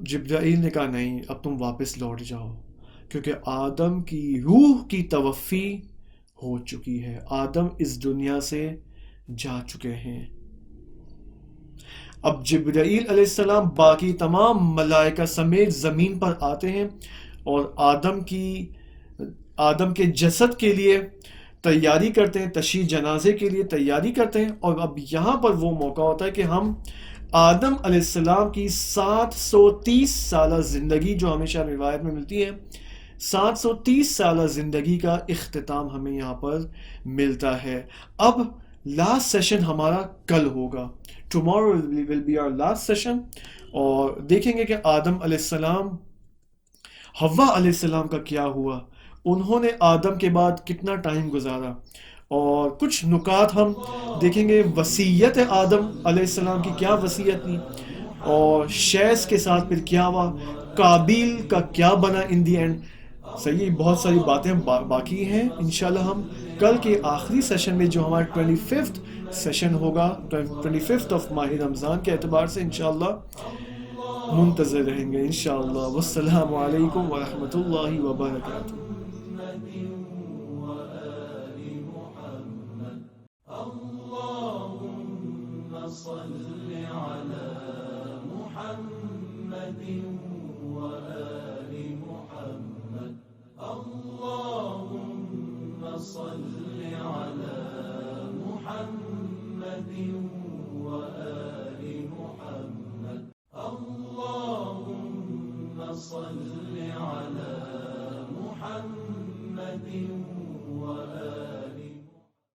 جبرائیل نے کہا نہیں، اب تم واپس لوٹ جاؤ، کیونکہ آدم کی روح کی توفی ہو چکی ہے، آدم اس دنیا سے جا چکے ہیں۔ اب جبرائیل علیہ السلام باقی تمام ملائکہ سمیت زمین پر آتے ہیں اور آدم کے جسد کے لیے تیاری کرتے ہیں، تشییع جنازے کے لیے تیاری کرتے ہیں۔ اور اب یہاں پر وہ موقع ہوتا ہے کہ ہم آدم علیہ السلام کی 730 سالہ زندگی جو ہمیشہ روایت میں ملتی ہے، 730 سالہ زندگی کا اختتام ہمیں یہاں پر ملتا ہے۔ اب لاسٹ سیشن ہمارا کل ہوگا، tomorrow will be our last session, اور دیکھیں گے کہ آدم علیہ السلام، حوا علیہ السلام کا کیا ہوا، انہوں نے آدم کے بعد کتنا ٹائم گزارا، اور کچھ نکات ہم دیکھیں گے۔ وصیت آدم علیہ السلام کی کیا وصیت تھی، اور شیس کے ساتھ پھر کیا ہوا، قابیل کا کیا بنا ان دی اینڈ۔ صحیح، بہت ساری باتیں باقی ہیں۔ انشاءاللہ ہم کل کے آخری سیشن میں جو ہمارا 25th سیشن ہوگا، 25th آف ماہ رمضان کے اعتبار سے انشاءاللہ منتظر رہیں گے انشاءاللہ۔ والسلام علیکم ورحمۃ اللہ وبرکاتہ۔